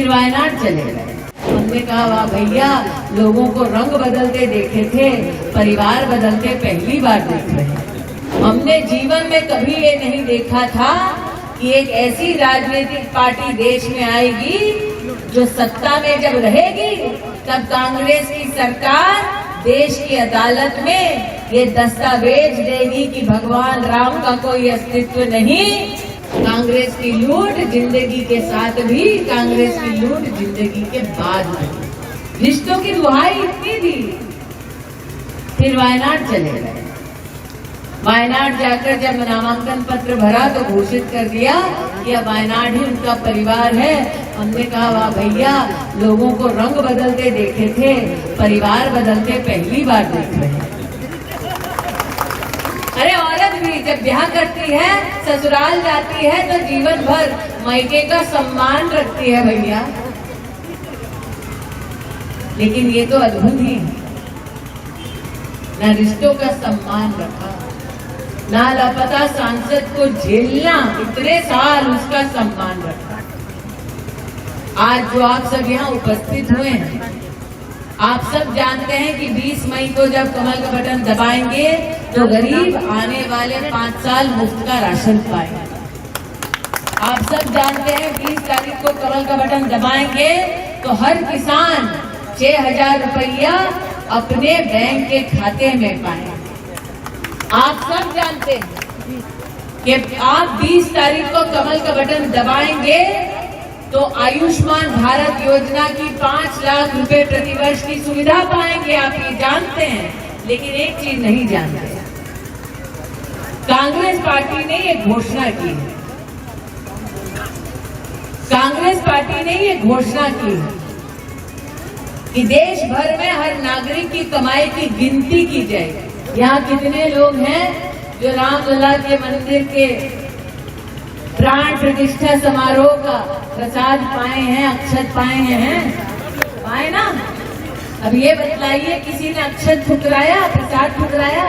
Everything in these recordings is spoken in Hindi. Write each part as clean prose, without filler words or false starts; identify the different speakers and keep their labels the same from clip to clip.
Speaker 1: फिर वायनाड चले गए। हमने कहा वाह भैया, लोगों को रंग बदलते देखे थे, परिवार बदलते पहली बार देख रहे हैं। हमने जीवन में कभी ये नहीं देखा था कि एक ऐसी राजनीतिक पार्टी देश में आएगी जो सत्ता में जब रहेगी तब कांग्रेस की सरकार देश की अदालत में ये दस्तावेज देगी कि भगवान राम का कोई अस्तित्व नहीं। कांग्रेस की लूट जिंदगी के साथ भी, कांग्रेस की लूट जिंदगी के बाद भी। रिश्तों की दुहाई इतनी थी। फिर वायनाड चले गए। वायनाड जाकर जब नामांकन पत्र भरा तो घोषित कर दिया कि अब वायनाड ही उनका परिवार है। हमने कहा वाह भैया, लोगों को रंग बदलते देखे थे, परिवार बदलते पहली बार देख रहे हैं। अरे औरत भी जब ब्याह करती है, ससुराल जाती है तो जीवन भर मायके का सम्मान रखती है भैया। लेकिन ये तो अद्भुत ही है, ना रिश्तों का सम्मान रखा, ना लापता सांसद को झेलना, इतने साल उसका सम्मान रखा। आज जो आप सब यहाँ उपस्थित हुए हैं, आप सब जानते हैं कि 20 मई को जब कमल का बटन दबाएंगे तो गरीब आने वाले 5 साल मुफ्त का राशन पाएंगे। आप सब जानते हैं 20 तारीख को कमल का बटन दबाएंगे तो हर किसान 6,000 रुपया अपने बैंक के खाते में पाएंगे। आप सब जानते हैं कि आप 20 तारीख को कमल का बटन दबाएंगे तो आयुष्मान भारत योजना की 5 लाख रुपए प्रतिवर्ष की सुविधा पाएंगे। आप ये जानते हैं, लेकिन एक चीज नहीं जानते, कांग्रेस पार्टी ने ये घोषणा की है। कांग्रेस पार्टी ने ये घोषणा की है कि देश भर में हर नागरिक की कमाई की गिनती की जाएगी। यहाँ कितने लोग हैं जो रामलला के मंदिर के प्राण प्रतिष्ठा समारोह का प्रसाद पाए हैं, अक्षत पाए हैं? पाए ना? अब ये बतलाइए, किसी ने अक्षत ठुकराया, प्रसाद ठुकराया?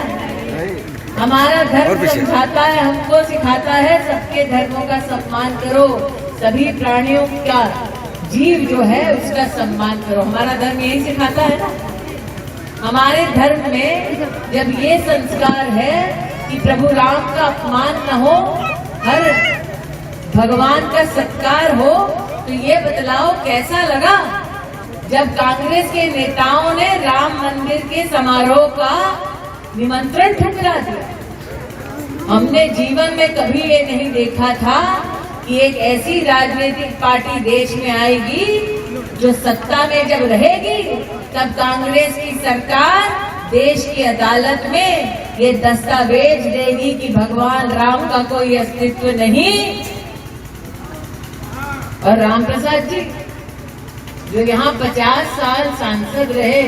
Speaker 1: हमारा धर्म समझाता है, हमको सिखाता है सबके धर्मों का सम्मान करो, सभी प्राणियों का, जीव जो है उसका सम्मान करो। हमारा धर्म यही सिखाता है ना। हमारे धर्म में जब ये संस्कार है कि प्रभु राम का अपमान न हो, हर भगवान का सत्कार हो, तो ये बतलाओ कैसा लगा जब कांग्रेस के नेताओं ने राम मंदिर के समारोह का निमंत्रण ठुकरा दिया। हमने जीवन में कभी ये नहीं देखा था कि एक ऐसी राजनीतिक पार्टी देश में आएगी जो सत्ता में जब रहेगी तब कांग्रेस की सरकार देश की अदालत में ये दस्तावेज देगी कि भगवान राम का कोई अस्तित्व नहीं। और राम प्रसाद जी जो यहाँ 50 साल सांसद रहे,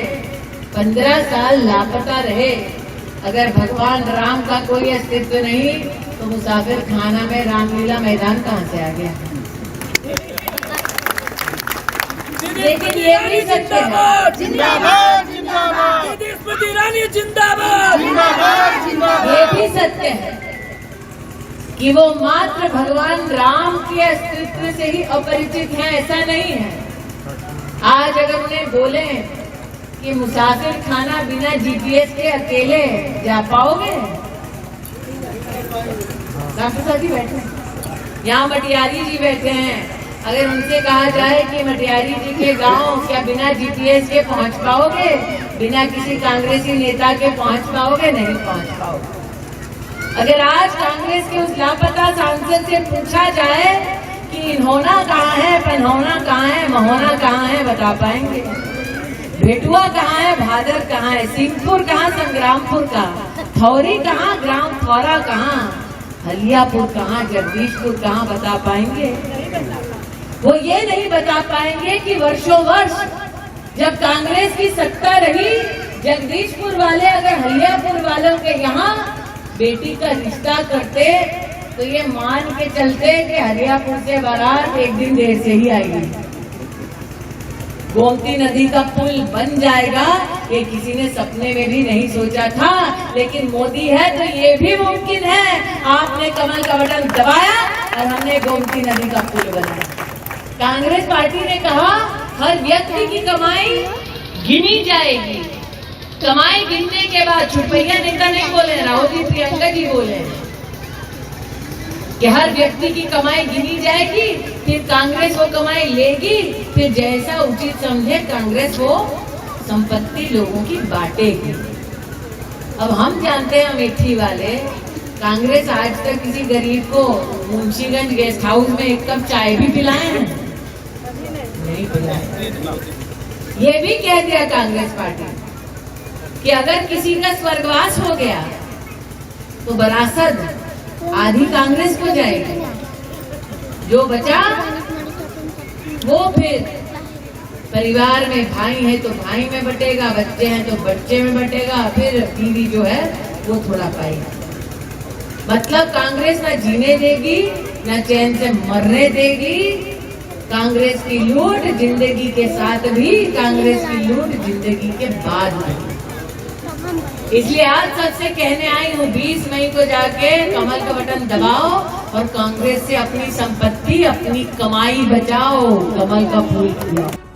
Speaker 1: 15 साल लापता रहे, अगर भगवान राम का कोई अस्तित्व नहीं तो मुसाफिर खाना में रामलीला मैदान कहाँ से आ गया? लेकिन ये भी सत्य है,
Speaker 2: जिंदाबाद जिंदाबाद,
Speaker 3: स्मृति ईरानी जिंदाबाद,
Speaker 1: ये भी सत्य है कि वो मात्र भगवान राम के अस्तित्व से ही अपरिचित है, ऐसा नहीं है। आज अगर उन्हें बोले कि मुसाफिर खाना बिना जीपीएस के अकेले जा पाओगे? डॉक्टर साहब जी बैठे हैं, यहाँ मटियारी जी बैठे हैं, अगर उनसे कहा जाए कि मटियारी जी के गांव क्या बिना जीपीएस के पहुंच पाओगे? बिना किसी कांग्रेसी नेता के पहुंच पाओगे? नहीं पहुंच पाओगे। अगर आज कांग्रेस के उस लापता सांसद से पूछा जाए कि इन्होना कहाँ है, पन्होना कहाँ है, महोना कहाँ है, बता पाएंगे? भेटुआ कहाँ है, भादर कहाँ है, सिंहपुर कहाँ, संग्रामपुर कहाँ, थौरी कहाँ, ग्राम थौरा कहाँ, हलियापुर कहाँ, जगदीशपुर कहाँ, बता पाएंगे? वो ये नहीं बता पाएंगे कि वर्षों वर्ष जब कांग्रेस की सत्ता रही, जगदीशपुर वाले अगर हलियापुर वालों के यहाँ बेटी का रिश्ता करते तो ये मान के चलते कि हरियापुर से बारात एक दिन देर से ही आएगी। गोमती नदी का पुल बन जाएगा, ये किसी ने सपने में भी नहीं सोचा था, लेकिन मोदी है तो ये भी मुमकिन है। आपने कमल का बटन दबाया और हमने गोमती नदी का पुल बनाया। कांग्रेस पार्टी ने कहा हर व्यक्ति की कमाई गिनी जाएगी। कमाई गिनने के बाद छुटपैया नेता नहीं बोले, राहुल जी प्रियंका जी बोले कि हर व्यक्ति की कमाई गिनी जाएगी, फिर कांग्रेस वो कमाई लेगी, फिर जैसा उचित समझे कांग्रेस वो संपत्ति लोगों की बांटेगी। अब हम जानते हैं अमेठी वाले, कांग्रेस आज तक किसी गरीब को मुंशीगंज गेस्ट हाउस में एक कप चाय भी पिलाए हैं? नहीं पिलाए। ये भी कह दिया कांग्रेस पार्टी कि अगर किसी का स्वर्गवास हो गया तो विरासत आधी कांग्रेस को जाएगी, जो बचा वो फिर परिवार में भाई है तो भाई में बटेगा, बच्चे हैं तो बच्चे में बटेगा, फिर बीवी जो है वो थोड़ा पाएगी। मतलब कांग्रेस ना जीने देगी ना चैन से मरने देगी। कांग्रेस की लूट जिंदगी के साथ भी, कांग्रेस की लूट जिंदगी के बाद भी। इसलिए आज सबसे कहने आई हूँ 20 मई को जाके कमल का बटन दबाओ और कांग्रेस से अपनी संपत्ति, अपनी कमाई बचाओ, कमल का फूल खिलाओ।